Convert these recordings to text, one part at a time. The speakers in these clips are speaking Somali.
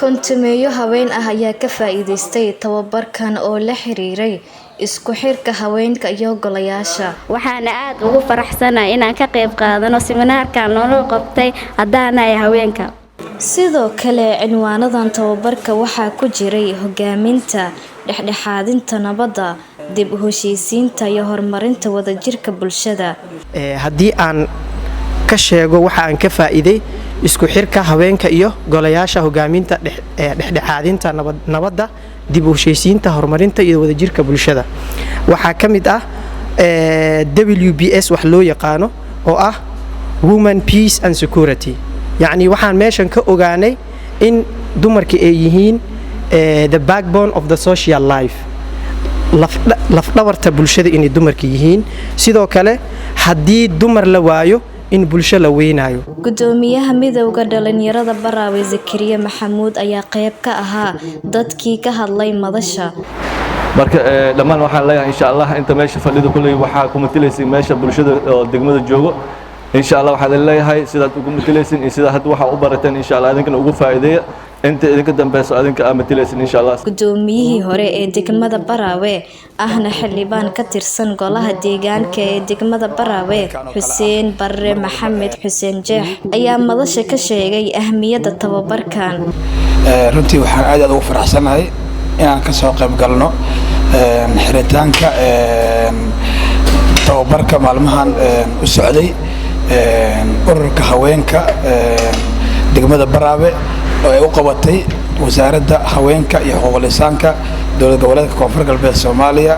Kontumeeyo haween ah ayaa ka faa'iideystay tababarkan oo la xiriiray isku xirka haweenka iyo golayaasha. Waxaan aad ugu faraxsanahay inaan ka qayb qaadano seminaarkan loo qabtay haddaanay haweenka. Sidoo kale cinwaanadan tababarka waxaa ku jiray hogaaminta, dhexdhexaadinta nabadda, dib u heshiisiinta iyo horumarinta wadajirka bulshada. Haddii aan ka sheego waxa aan ka faa'iiday isku xirka haweenka iyo golayaasha hogaaminta dhexdhexaadinta nabadda dib u heshiisiinta horumarinta iyo wadajirka bulshada waxa kamid ah WBS wax loo yaqaano oo ah Women Peace and Security yani waxaan meeshan ka ogaanay in dumarka ay yihiin the backbone of the social life laf dhabarta bulshada in dumarka yihiin sidoo kale haddii dumar la waayo in bulsho la weynayo. Gudoomiyaha midowga dhalinyarada Barawe Zakariya Maxamuud ayaa qayb ka ahaa dadkii ka hadlay madasha. marka dhamaan waxaan leeyahay insha Allah inta meesha fadhido kulay waxa ku matilaysi meesha bulshada oo degmada joogo insha Allah waxaan leeyahay sidaad ugu matilaysin in sida hadda waxa u barateen insha Allah idinka ugu faa'iideeyo inta idinka dambayso idinka matilaysin insha Allah. Gudoomiyihii hore ee degmada Barawe ahna xildhibaan ka tirsan golaha deegaanka ee degmada Barawe Xuseen Barre Maxamed Xuseen Jeex ayaa madasha ka sheegay ahmiyadda tababarkan. runtii waxaan aad ugu faraxsanahay inaan ka soo qayb galno xiritaanka tababarka maalmahan u socday ururka haweenka degmada Barawe oo ay u qabatay wasaaradda haweenka iyo xuquuqul insaanka dowladda goboleedka Koonfur Galbeed Soomaaliya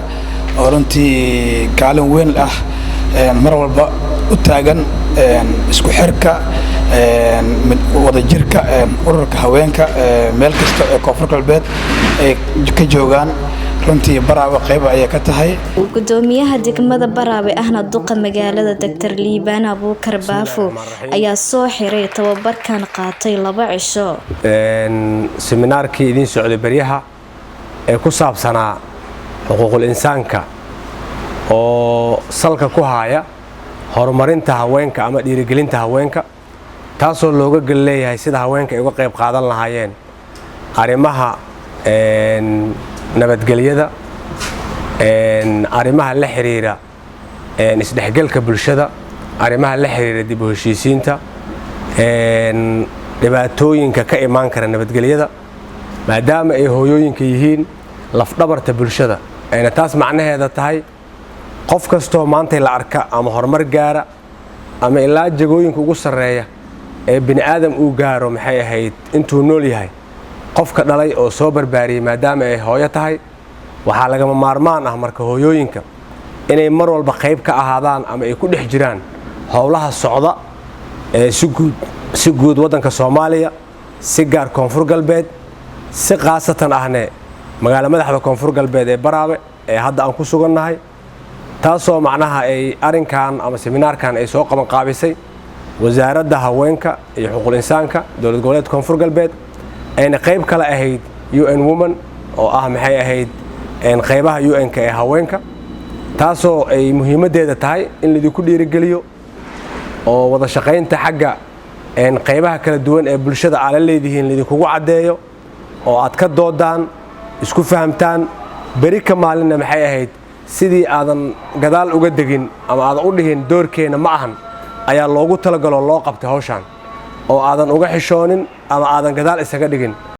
oo runtii kaalin weyn ah mar walba u taagan isku xirka wadajirka ururka haweenka meel kasta ee Koonfur Galbeed ay ka joogaan runtii Barawe qayb ay ka tahay. Gudoomiyaha degmada Barawe ahna duqa magaalada Dr. Liibaan Abuukar Baafo ayaa soo xiray tababarkan qaatay 2 cisho. seminaarkii idin socday bariyaha ee ku saabsanaa xuquuqul insaanka oo salka ku haya horumarinta haweenka ama dhiirigelinta haweenka taasoo looga gal leeyahay sida haweenka ay uga qayb qaadan lahaayeen arrimaha nabadgelyada arrimaha la xiriira isdhexgalka bulshada arrimaha la xiriira dib u heshiisiinta dhibaatooyinka ka imaan kara nabadgelyada maadaama ay hooyooyinka yihiin laf dhabarta bulshada ayna taas macnaheeda tahay qof kastoo maanta la arka ama horumar gaara ama ilaa jagooyinka ugu sareeya ee bini aadam uu gaaro maxay ahayd intuu nool yahay qofka dhalay oo soo barbaariyay maadaama ay hooyo tahay waxa laga maarmaan ah marka hooyooyinka inay mar walba qayb ka ahaadaan ama ay ku dhex jiraan howlaha socda ee si guud wadanka Soomaaliya si gaar Koonfur Galbeed si qaasatan ahne magaalada madaxda Koonfur Galbeed ee Barawe ee hadda aan ku sugannahay taasoo macnaha ay arinkan ama seminaarkan ay soo qaban qaabisay wasaaradda haweenka iyo xuquuqul insaanka dowladda goboleedka Koonfur Galbeed ayna qayb kala ahayd UN Women oo ah maxay ahayd qaybaha UN-ka ee haweenka taasoo ay muhiimadeeda tahay in la idinku dhiirigeliyo oo wada shaqaynta xagga qaybaha kala duwan ee bulshada aan la leeyihiin la idinku cadeeyo oo aad ka doodaan isku fahamtaan bari ka maalina maxay ahayd sidii aadan gadaal uga degin ama aadan u dhihin doorkeena ma ahan ayaa loogu talagalo loo qabtay hawshan oo aadan uga xishoonin ama aadan gadaal isaga dhigin.